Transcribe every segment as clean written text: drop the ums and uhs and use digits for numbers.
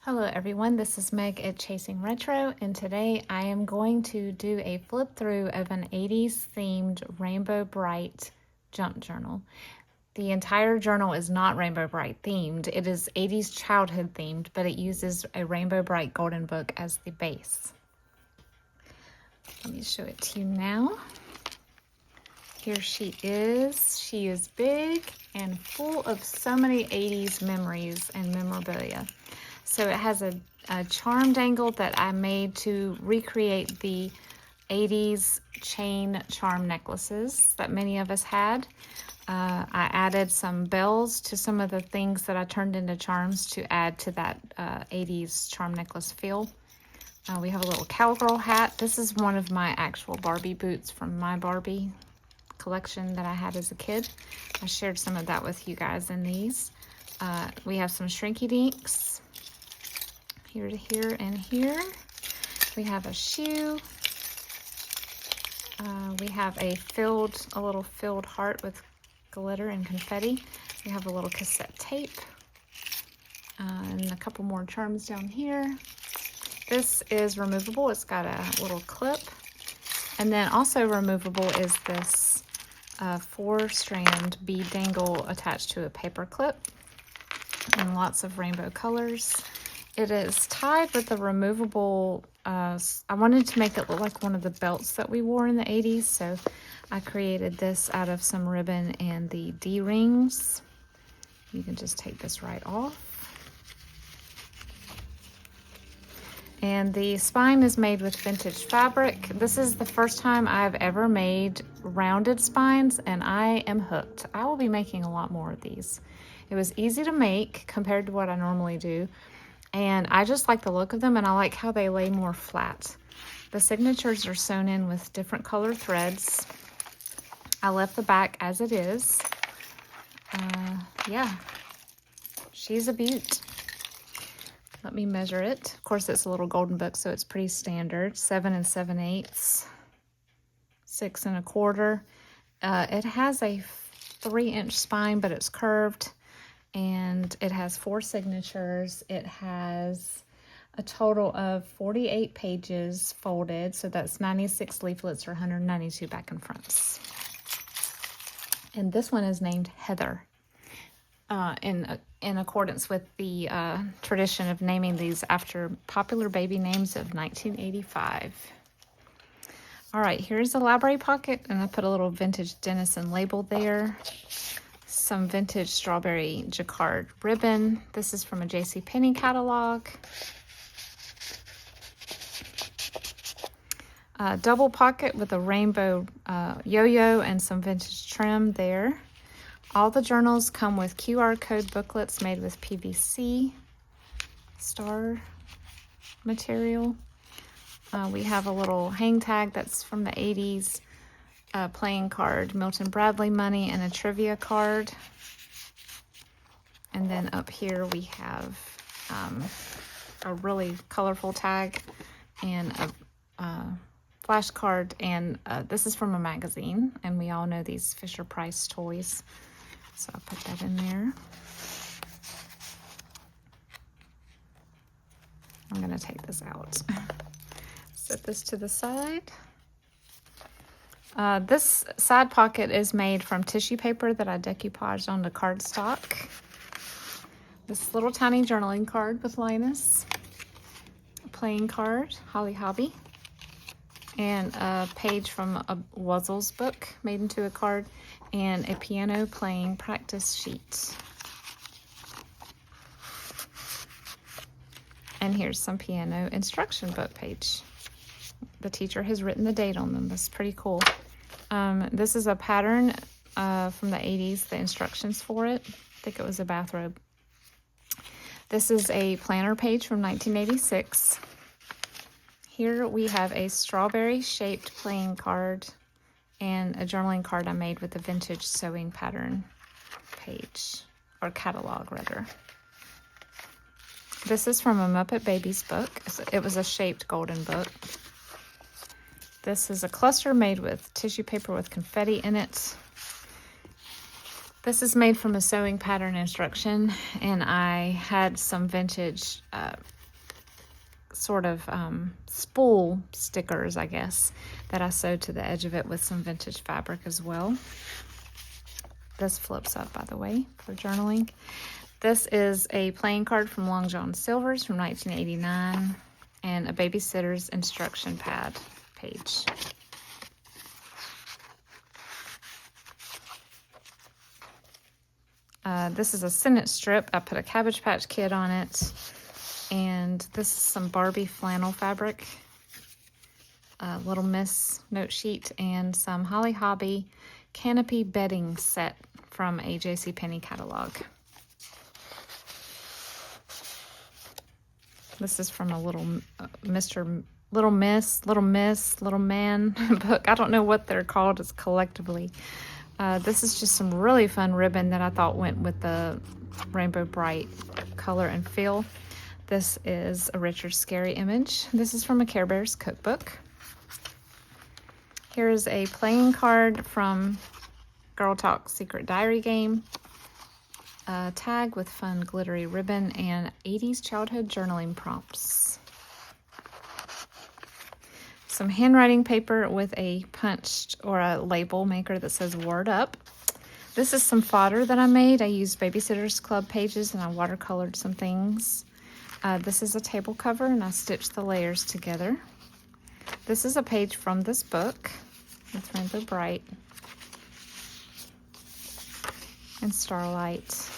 Hello everyone, this is Meg at Chasing Retro, and today I am going to do a flip through of an 80s themed Rainbow Brite jump journal. The entire journal is not Rainbow Brite themed, it is 80s childhood themed, but it uses a Rainbow Brite golden book as the base. Let me show it to you now. Here she is. She is big and full of so many 80s memories and memorabilia. So it has a charm dangle that I made to recreate the 80s chain charm necklaces that many of us had. I added some bells to some of the things that I turned into charms to add to that 80s charm necklace feel. We have a little cowgirl hat. This is one of my actual Barbie boots from my Barbie collection that I had as a kid. I shared some of that with you guys in these. We have some shrinky dinks. Here to here and here. We have a shoe. We have a little filled heart with glitter and confetti. We have a little cassette tape. And a couple more charms down here. This is removable. It's got a little clip. And then also removable is this 4-strand bead dangle attached to a paper clip. And lots of rainbow colors. It is tied with a removable, I wanted to make it look like one of the belts that we wore in the 80s, so I created this out of some ribbon and the D-rings. You can just take this right off. And the spine is made with vintage fabric. This is the first time I've ever made rounded spines, and I am hooked. I will be making a lot more of these. It was easy to make compared to what I normally do. And I just like the look of them, and I like how they lay more flat. The signatures are sewn in with different color threads. I left the back as it is. Yeah, she's a beaut. Let me measure it. Of course, it's a little golden book, so it's pretty standard. 7 7/8, 6 1/4. It has a 3-inch spine, but it's curved. And it has 4 signatures. It has a total of 48 pages folded, so that's 96 leaflets or 192 back and fronts. And this one is named Heather, in accordance with the tradition of naming these after popular baby names of 1985. All right, here's the library pocket, and I put a little vintage Denison label there. Some vintage strawberry jacquard ribbon. This is from a JCPenney catalog. Double pocket with a rainbow yo-yo and some vintage trim there. All the journals come with QR code booklets made with PVC star material. We have a little hang tag that's from the 80s. Playing card, Milton Bradley money, and a trivia card. And then up here we have a really colorful tag and a flash card. And this is from a magazine, and we all know these Fisher-Price toys. So I'll put that in there. I'm going to take this out. Set this to the side. This side pocket is made from tissue paper that I decoupaged onto cardstock. This little tiny journaling card with Linus, a playing card, Holly Hobby, and a page from a Wuzzles book made into a card, and a piano playing practice sheet. And here's some piano instruction book page. The teacher has written the date on them. That's pretty cool. This is a pattern from the 80s, the instructions for it. I think it was a bathrobe. This is a planner page from 1986. Here we have a strawberry-shaped playing card and a journaling card I made with a vintage sewing pattern page, or catalog rather. This is from a Muppet Babies book. It was a shaped golden book. This is a cluster made with tissue paper with confetti in it. This is made from a sewing pattern instruction, and I had some vintage sort of spool stickers, I guess, that I sewed to the edge of it with some vintage fabric as well. This flips up, by the way, for journaling. This is a playing card from Long John Silver's from 1989, and a babysitter's instruction pad page. This is a sentence strip. I put a Cabbage Patch Kid on it. And this is some Barbie flannel fabric. A Little Miss note sheet and some Holly Hobby canopy bedding set from a JCPenney catalog. This is from a Little Miss, Little Man book. I don't know what they're called as collectively. This is just some really fun ribbon that I thought went with the Rainbow Brite color and feel. This is a Richard Scary image. This is from a Care Bears cookbook. Here is a playing card from Girl Talk Secret Diary game. A tag with fun glittery ribbon and 80s childhood journaling prompts. Some handwriting paper with a punched or a label maker that says Word Up. This is some fodder that I made. I used Babysitters Club pages and I watercolored some things. This is a table cover and I stitched the layers together. This is a page from this book with Rainbow Brite and Starlight.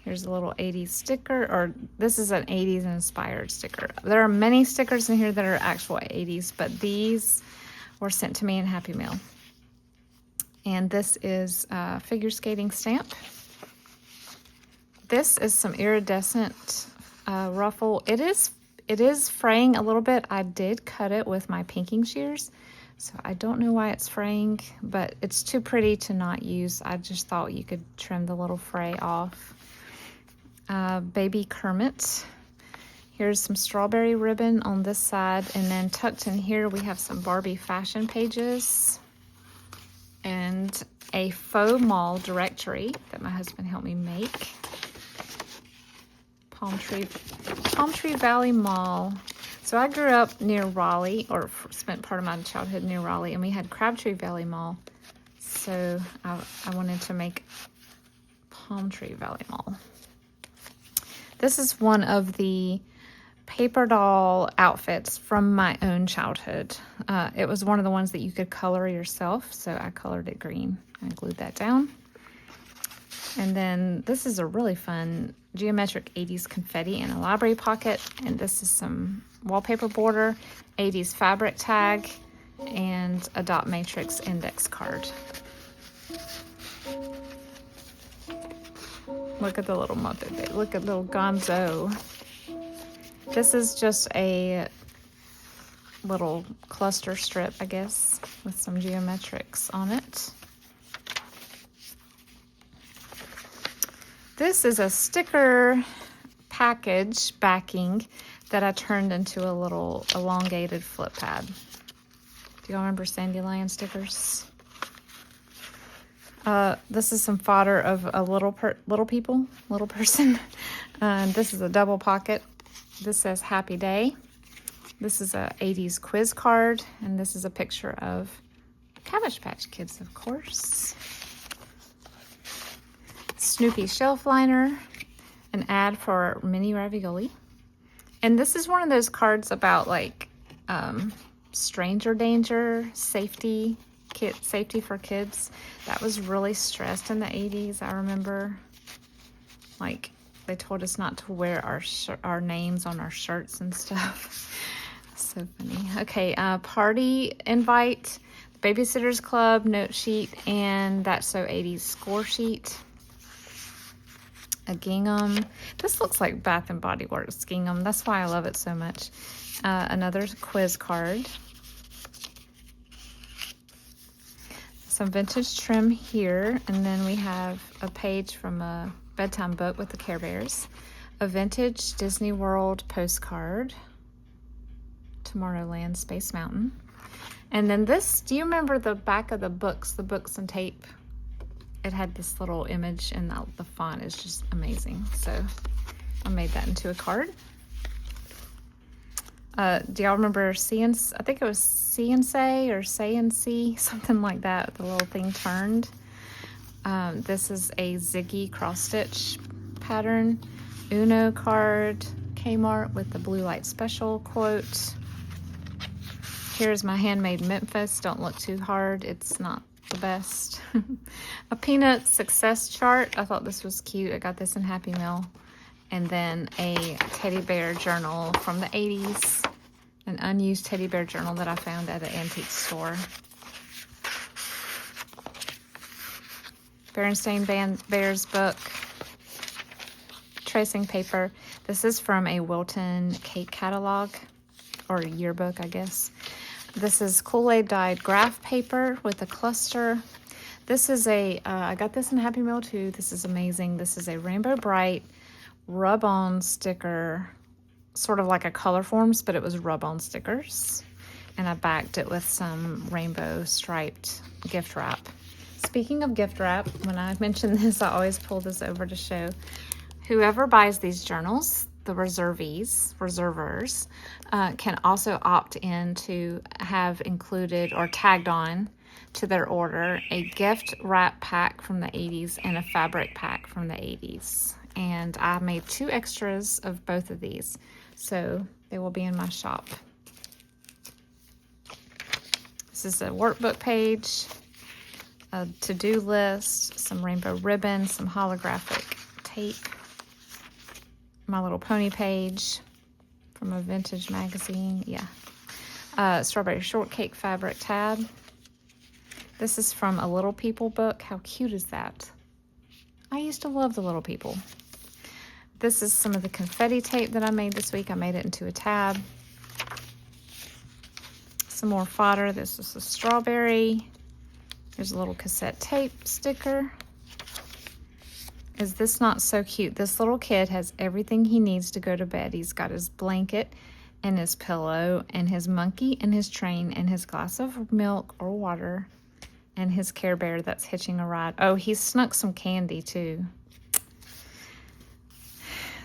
Here's a little 80s sticker, or this is an 80s inspired sticker. There are many stickers in here that are actual 80s, but these were sent to me in Happy Mail. And this is a figure skating stamp. This is some iridescent ruffle. It is fraying a little bit. I did cut it with my pinking shears, so I don't know why it's fraying, but it's too pretty to not use. I just thought you could trim the little fray off. Baby Kermit. Here's some strawberry ribbon on this side, and then tucked in here we have some Barbie fashion pages and a faux mall directory that my husband helped me make. Palm Tree Valley Mall. So I grew up near Raleigh, or spent part of my childhood near Raleigh, and we had Crabtree Valley Mall. So I wanted to make Palm Tree Valley Mall. This is one of the paper doll outfits from my own childhood. It was one of the ones that you could color yourself, so I colored it green. I glued that down. And then this is a really fun geometric 80s confetti in a library pocket, and this is some wallpaper border, 80s fabric tag, and a dot matrix index card. Look at the little Muppet. Look at little Gonzo. This is just a little cluster strip, I guess, with some geometrics on it. This is a sticker package backing that I turned into a little elongated flip pad. Do y'all remember Sandy Lion stickers? This is some fodder of a little person. This is a double pocket. This says Happy Day. This is a 80s quiz card, and this is a picture of Cabbage Patch Kids, of course. Snoopy shelf liner, an ad for mini ravioli. And this is one of those cards about like stranger danger, safety for kids. That was really stressed in the 80s. I remember, like, they told us not to wear our names on our shirts and stuff. So funny. Okay, party invite, Babysitters Club note sheet, and That's So 80s score sheet. A gingham. This looks like Bath and Body Works gingham. That's why I love it so much. Another quiz card. Some vintage trim here, and then we have a page from a bedtime book with the Care Bears. A vintage Disney World postcard. Tomorrowland Space Mountain. And then this, do you remember the back of the books and tape? it had this little image, and the font is just amazing. So I made that into a card. Do y'all remember I think it was CNC or CNC, something like that. The little thing turned. This is a Ziggy cross stitch pattern. Uno card, Kmart with the Blue Light Special quote. Here's my handmade Memphis. Don't look too hard. It's not the best. A peanut success chart. I thought this was cute. I got this in Happy Meal. And then a teddy bear journal from the 80s. An unused teddy bear journal that I found at an antique store. Berenstain Bears book. Tracing paper. This is from a Wilton cake catalog, or yearbook, I guess. This is Kool-Aid dyed graph paper with a cluster. This is I got this in Happy Meal too. This is amazing. This is a Rainbow Brite rub-on sticker, sort of like a Color Forms, but it was rub-on stickers. And I backed it with some rainbow striped gift wrap. Speaking of gift wrap, when I mention this, I always pull this over to show whoever buys these journals, the reservers, can also opt in to have included or tagged on to their order a gift wrap pack from the 80s and a fabric pack from the 80s. And I made 2 extras of both of these, so they will be in my shop. This is a workbook page, a to-do list, some rainbow ribbon, some holographic tape, My Little Pony page from a vintage magazine, strawberry shortcake fabric tab. This is from a Little People book. How cute is that? I used to love the Little People. This is some of the confetti tape that I made this week. I made it into a tab. Some more fodder. This is a strawberry. There's a little cassette tape sticker. Is this not so cute? This little kid has everything he needs to go to bed. He's got his blanket and his pillow and his monkey and his train and his glass of milk or water and his Care Bear that's hitching a ride. Oh, he snuck some candy too.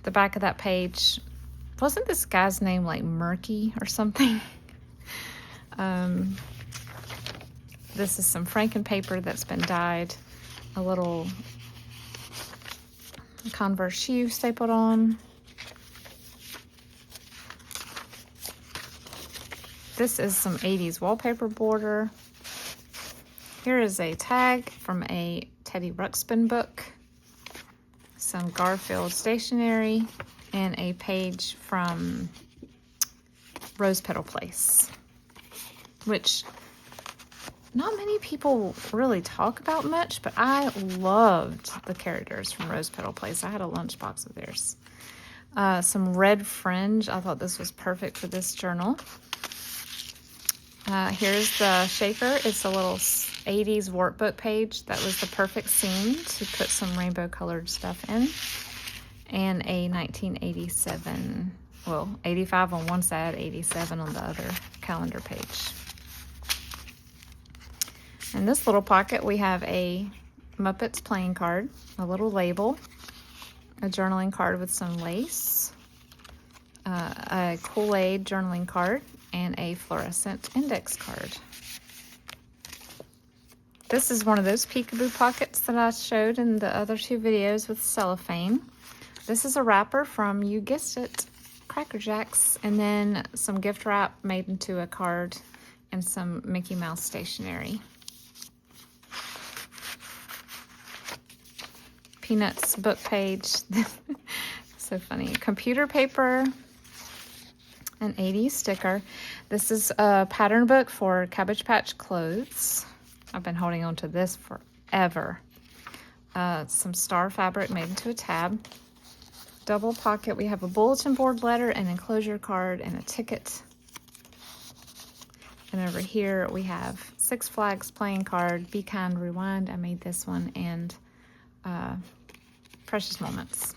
The back of that page, wasn't this guy's name like Murky or something? This is some Franken paper that's been dyed. A little Converse shoe stapled on. This is some 80s wallpaper border. Here is a tag from a Teddy Ruxpin book. Some Garfield stationery, and a page from Rose Petal Place, which not many people really talk about much, but I loved the characters from Rose Petal Place. I had a lunchbox of theirs. Some red fringe. I thought this was perfect for this journal. Here's the shaker. It's a little 80s workbook page. That was the perfect scene to put some rainbow colored stuff in. And a 1987, well, 85 on one side, 87 on the other calendar page. In this little pocket, we have a Muppets playing card, a little label, a journaling card with some lace, a Kool-Aid journaling card, and a fluorescent index card. This is one of those peekaboo pockets that I showed in the other 2 videos with cellophane. This is a wrapper from, you guessed it, Cracker Jacks, and then some gift wrap made into a card and some Mickey Mouse stationery. Peanuts book page. So funny. Computer paper. An 80s sticker. This is a pattern book for Cabbage Patch clothes. I've been holding on to this forever. Some star fabric made into a tab. Double pocket. We have a bulletin board letter, an enclosure card, and a ticket. And over here we have Six Flags playing card, Be Kind, Rewind. I made this one, and Precious Moments.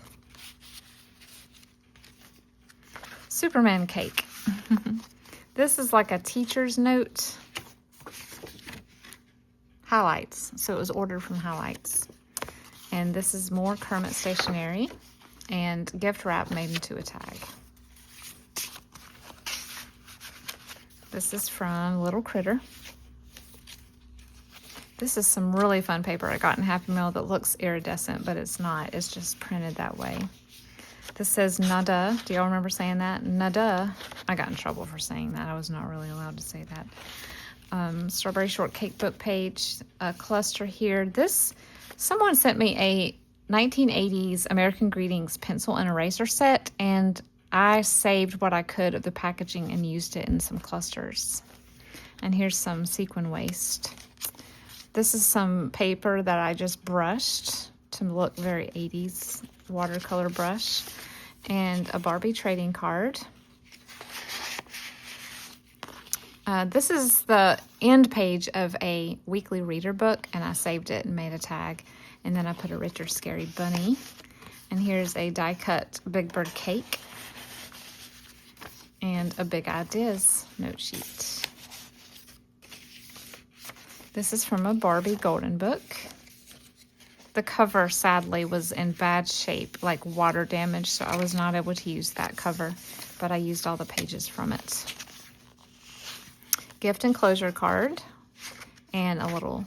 Superman cake. This is like a teacher's note. Highlights. So it was ordered from Highlights. And this is more Kermit stationery and gift wrap made into a tag. This is from Little Critter. This is some really fun paper I got in Happy Meal that looks iridescent, but it's not. It's just printed that way. This says nada. Do y'all remember saying that? Nada. I got in trouble for saying that. I was not really allowed to say that. Strawberry Shortcake book page. A cluster here. Someone sent me a 1980s American Greetings pencil and eraser set, and I saved what I could of the packaging and used it in some clusters. And here's some sequin waste. This is some paper that I just brushed to look very 80s, watercolor brush, and a Barbie trading card. This is the end page of a weekly reader book, and I saved it and made a tag. And then I put a Richard Scary Bunny. And here's a die-cut Big Bird cake. And a Big Ideas note sheet. This is from a Barbie Golden book. The cover, sadly, was in bad shape, like water damage, so I was not able to use that cover, but I used all the pages from it. Gift enclosure card and a little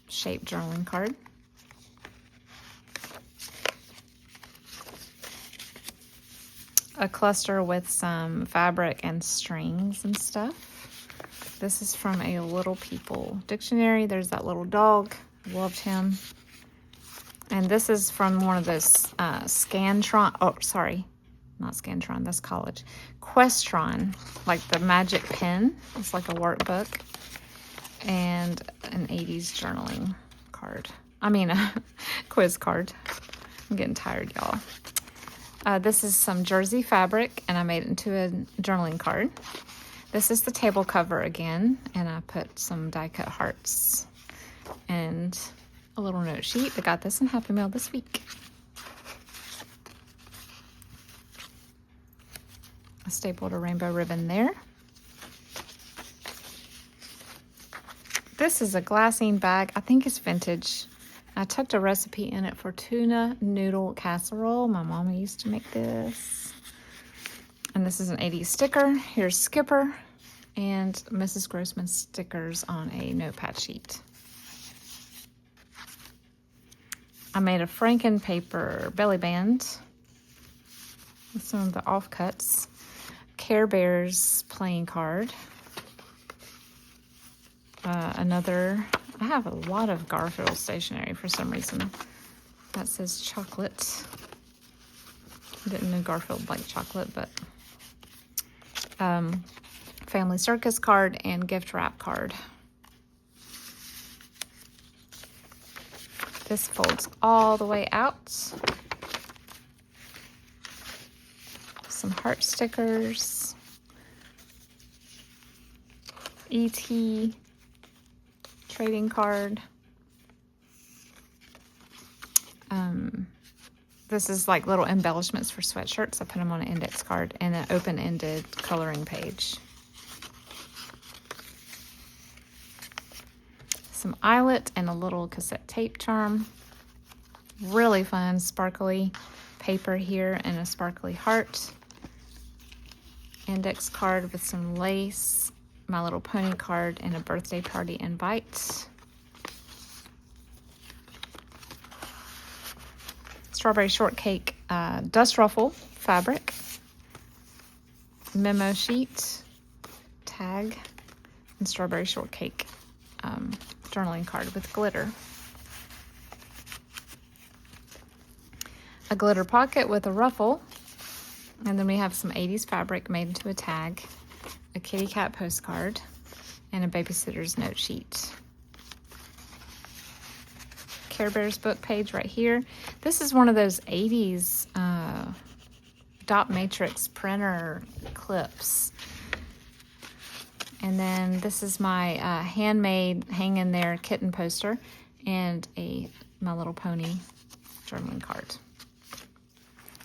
shaped journaling card. A cluster with some fabric and strings and stuff. This is from a Little People dictionary. There's that little dog. Loved him. And this is from one of those Scantron. Oh, sorry. Not Scantron. That's college. Questron. Like the magic pen. It's like a workbook. And an 80s journaling card. I mean, a quiz card. I'm getting tired, y'all. This is some jersey fabric, and I made it into a journaling card. This is the table cover again, and I put some die-cut hearts and a little note sheet. I got this in Happy Meal this week. I stapled a rainbow ribbon there. This is a glassine bag. I think it's vintage. I tucked a recipe in it for tuna noodle casserole. My mama used to make this. And this is an 80s sticker. Here's Skipper and Mrs. Grossman stickers on a notepad sheet. I made a Franken paper belly band with some of the offcuts. Care Bears playing card. I have a lot of Garfield stationery for some reason. That says chocolate. I didn't know Garfield liked chocolate, but Family Circus card and gift wrap card. This folds all the way out. Some heart stickers. E.T. trading card. This is like little embellishments for sweatshirts. I put them on an index card and an open-ended coloring page. Some eyelet and a little cassette tape charm. Really fun, sparkly paper here and a sparkly heart. Index card with some lace. My Little Pony card and a birthday party invite. Strawberry Shortcake dust ruffle fabric. Memo sheet, tag, and Strawberry Shortcake journaling card with glitter. A glitter pocket with a ruffle. And then we have some 80s fabric made into a tag. A kitty cat postcard, and a babysitter's note sheet. Care Bears book page right here. This is one of those 80s dot matrix printer clips. And then this is my handmade hang in there kitten poster and a My Little Pony journaling card.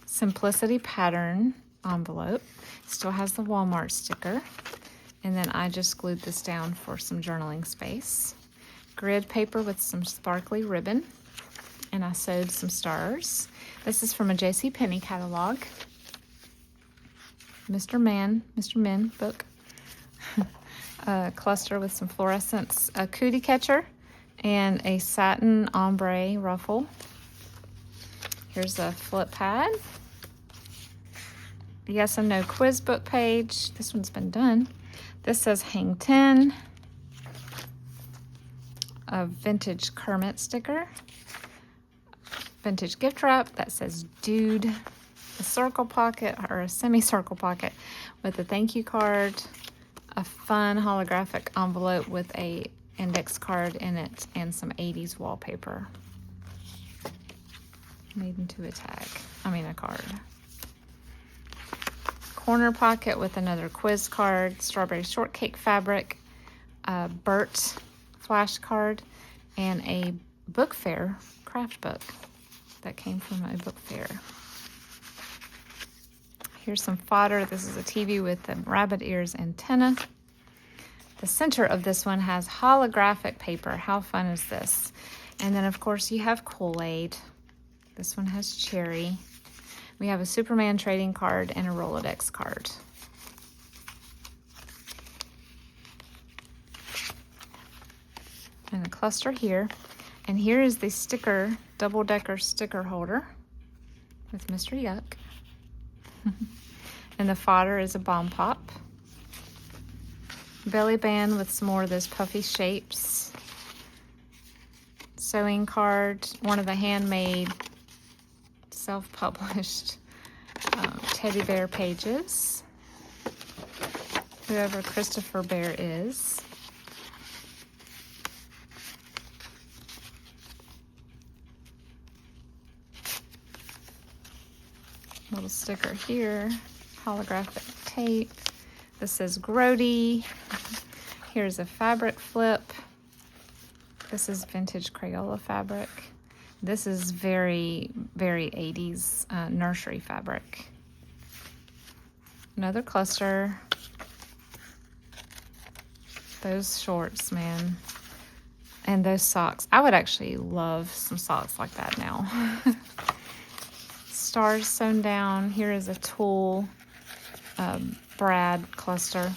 Simplicity pattern envelope. Still has the Walmart sticker. And then I just glued this down for some journaling space. grid paper with some sparkly ribbon, and I sewed some stars. This is from a JCPenney catalog. Mr. Men book. A cluster with some fluorescents, a cootie catcher, and a satin ombre ruffle. Here's a flip pad. Yes and no quiz book page. This one's been done. This says hang 10. A vintage Kermit sticker. Vintage gift wrap that says dude. A circle pocket or a semicircle pocket with a thank you card. A fun holographic envelope with a index card in it and some 80s wallpaper. Made into a card. Corner pocket with another quiz card, strawberry shortcake fabric, a Brite flash card, and a book fair craft book that came from a book fair. Here's some fodder. This is a TV with a rabbit ears antenna. The center of this one has holographic paper. How fun is this? And then, of course, you have Kool-Aid. This one has cherry. We have a Superman trading card and a Rolodex card. And a cluster here. And here is the sticker, double-decker sticker holder with Mr. Yuck. And the fodder is a bomb pop. Belly band with some more of those puffy shapes. Sewing card, one of the handmade, self-published teddy bear pages. Whoever Christopher Bear is. Little sticker here, holographic tape. This says Grody. Here's a fabric flip. This is vintage Crayola fabric. This is very, very 80s nursery fabric. Another cluster. Those shorts, man. And those socks. I would actually love some socks like that now. Stars sewn down. Here is a tulle brad cluster.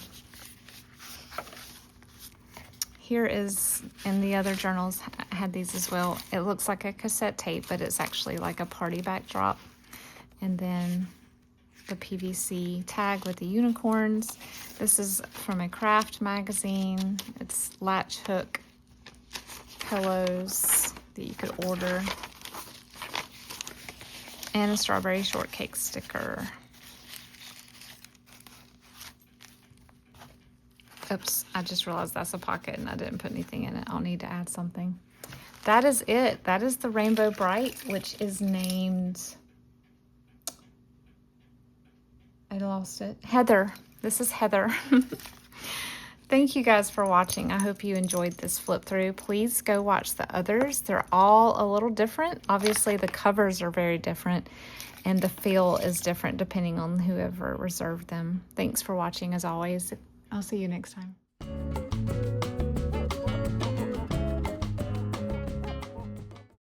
Here is, in the other journals, I had these as well. It looks like a cassette tape, but it's actually like a party backdrop. And then the PVC tag with the unicorns. This is from a craft magazine. It's latch hook pillows that you could order. And a strawberry shortcake sticker. Oops, I just realized that's a pocket and I didn't put anything in it. I'll need to add something. That is it. That is the Rainbow Brite, which is named, I lost it, Heather. This is Heather. Thank you guys for watching. I hope you enjoyed this flip through. Please go watch the others. They're all a little different. Obviously, the covers are very different and the feel is different depending on whoever reserved them. Thanks for watching as always. I'll see you next time.